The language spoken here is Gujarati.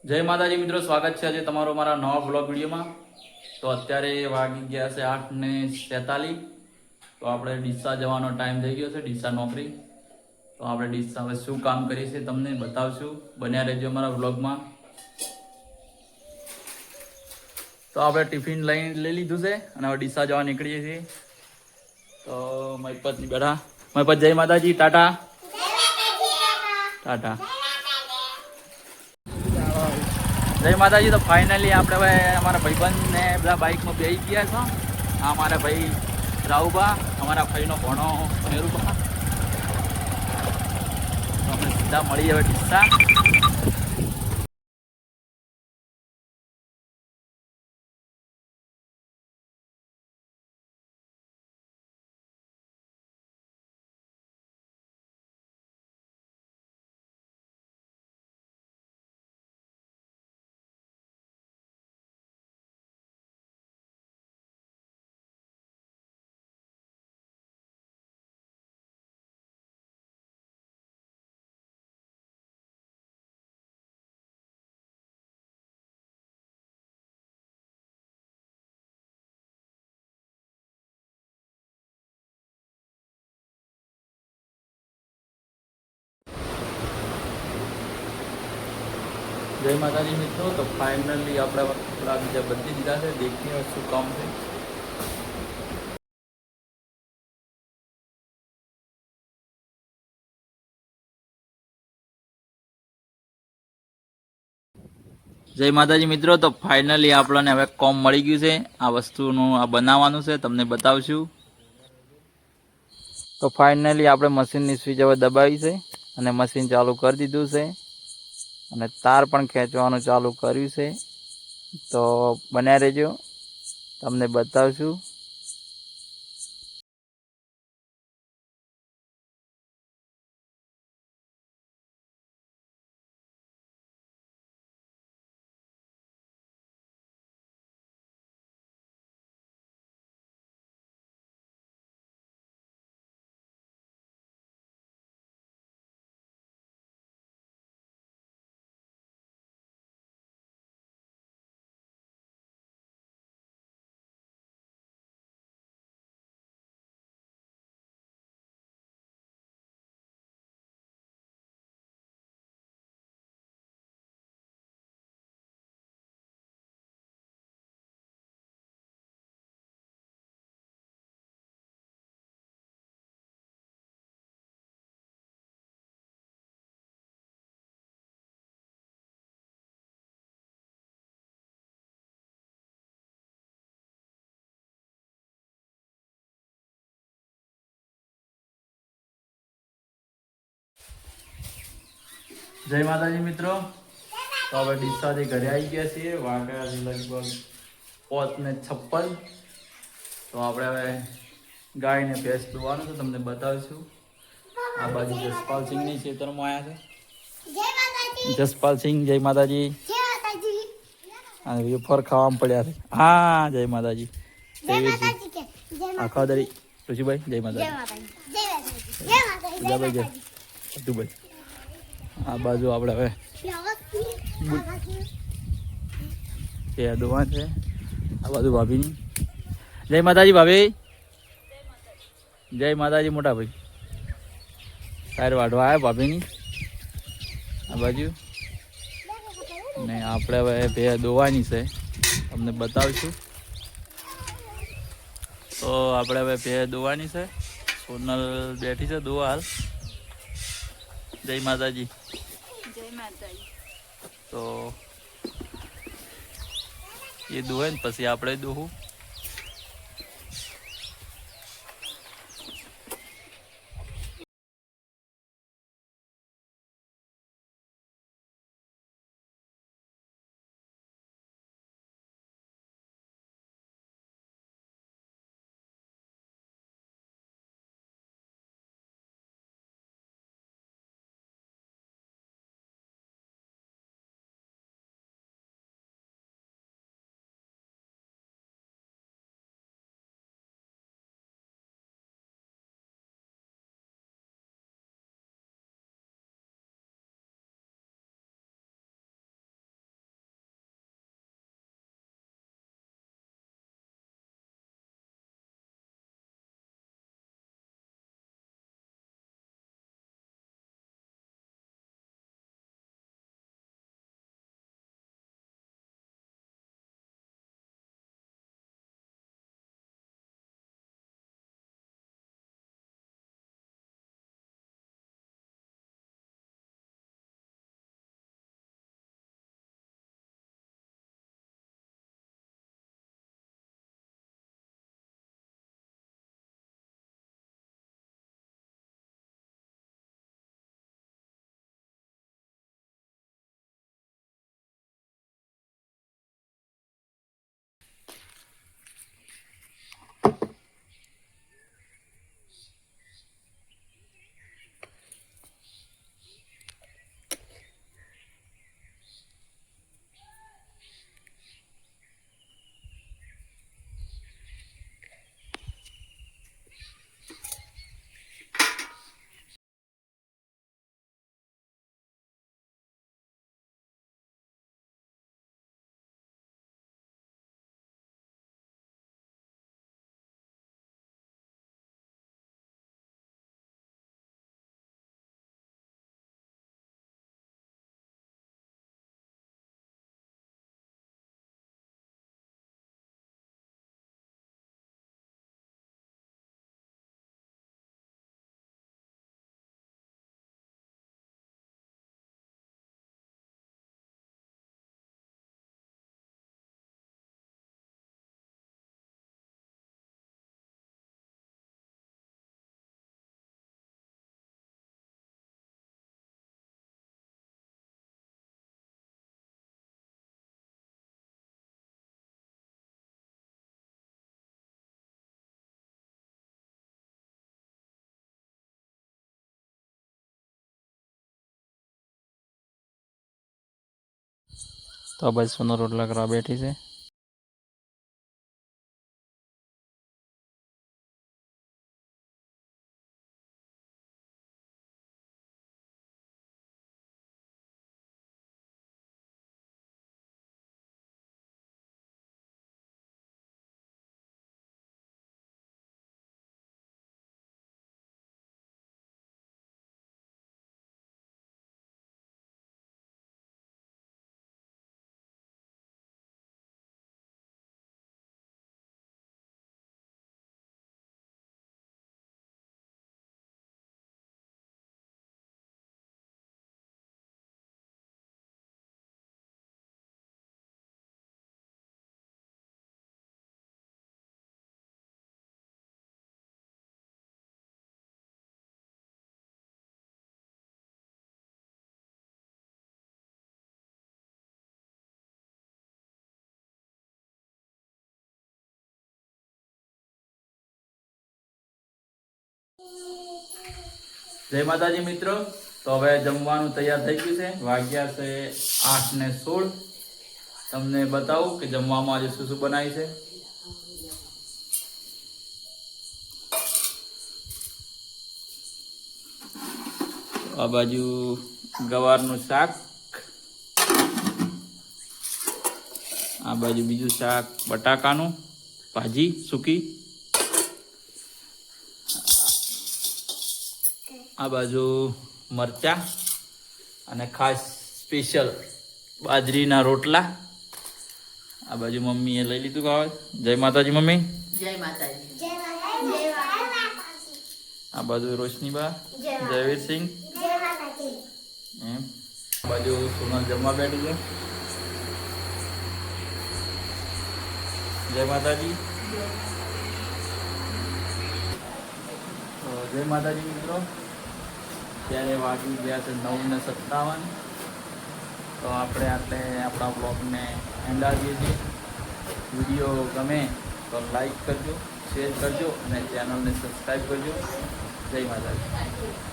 જય માતાજી મિત્રો, સ્વાગત છે આજે તમારો મારા નવા બ્લોગ વિડીયોમાં। તો અત્યારે વાગી ગયા છે 8:47। તો આપણે ડીસા જવાનો ટાઈમ થઈ ગયો છે, ડીસા નોકરી। તો આપણે ડીસા હવે શું કામ કરીએ છીએ તમને બતાવશું, બન્યા રહેજો અમારા બ્લોગમાં। તો આપણે ટિફિન લઈ લીધું છે અને હવે ડીસા જવા નીકળીએ છીએ। તો મહીપતજી બેઠા, મહીપત જય માતાજી, ટાટા ટાટા જય માતાજી। તો ફાઇનલી આપણે હવે અમારા ભાઈબંધ ને બધા બાઇકમાં બેસી ગયા છો। આ અમારા ભાઈ રાહુબા, અમારા ભાઈનો ભણો મેરુબા। તો આપણે સીધા મળીએ હવે ડીસા। જય માતાજી મિત્રો। તો ફાઇનલી આપણે થોડા બીજા બદલી દીધા છે, દેખીએ શું કામ છે। જય માતાજી મિત્રો। તો ફાઇનલી આપણને હવે કોમ મળી ગયું છે, આ વસ્તુનું આ બનાવવાનું છે, તમને બતાવશું। તો ફાઇનલી આપણે મશીનની સ્વિચ હવે દબાવી છે અને મશીન ચાલુ કરી દીધું છે અને તાર પણ ખેંચવાનું ચાલુ કર્યું છે। તો બન્યા રહેજો, તમને બતાવશું। જય માતાજી મિત્રો। તો હવે ડીસાથી ઘરે આવી ગયા છીએ, વાગ્યા છે લગભગ 5:56। તો આપણે હવે ગાયને ભેંસ દોવાનું છે, તમને બતાવીશું। આ બાજુ જસપાલસિંહની ખેતરમાં આવ્યા છે। જસપાલસિંહ જય માતાજી। અને વેફર ખાવામાં પડ્યા છે। હા જય માતાજી, આખા દરી ઋષિભાઈ જય માતાજી, જય ભાઈ। આ બાજુ આપણે હવે દોવા છે, આ બાજુ ભાભીની જય માતાજી। ભાભી જય માતાજી। મોટા ભાઈ સાર વાઢવા આવ્યા ભાભીની આ બાજુ, ને આપણે હવે બે દોવાની છે, તમને બતાવીશું। તો આપણે હવે બે દોવાની છે, સોનલ બેઠી છે દોવા હાલ। જય માતાજી। જય માતાજી। તો એ દોહે ને પછી આપણે દોહું। તો આ બાજુ સોનો રોટલા કરવા બેઠી છે. જય માતાજી મિત્રો. તો હવે જમવાનું તૈયાર થઈ ગયું છે. વાગ્યા છે 8:16. તમને બતાવું કે જમવામાં આજે શું શું બનાવ્યું છે. આ બાજુ ગવારનું શાક, આ બાજુ બીજું શાક બટાકાનું ભાજી સૂકી, આ બાજુ મરચા અને ખાસ સ્પેશિયલ બાજરીના રોટલા. આ બાજુ મમ્મીએ લઈ લીધું ખાવા. જય માતાજી મમ્મી. જય માતાજી. આ બાજુ રોશનીબા, જયવીરસિંહ એમ. આ બાજુ સોનલ જમવા બેઠી છે. જય માતાજી. જય માતાજી મિત્રો. ત્યારે વાગી ગયા છે 9:57. તો આપણે આપણા બ્લોગને એન્ડ આવીએ છીએ. વિડીયો ગમે તો લાઈક કરજો, શેર કરજો અને ચેનલને સબસ્ક્રાઈબ કરજો. જય માતાજી.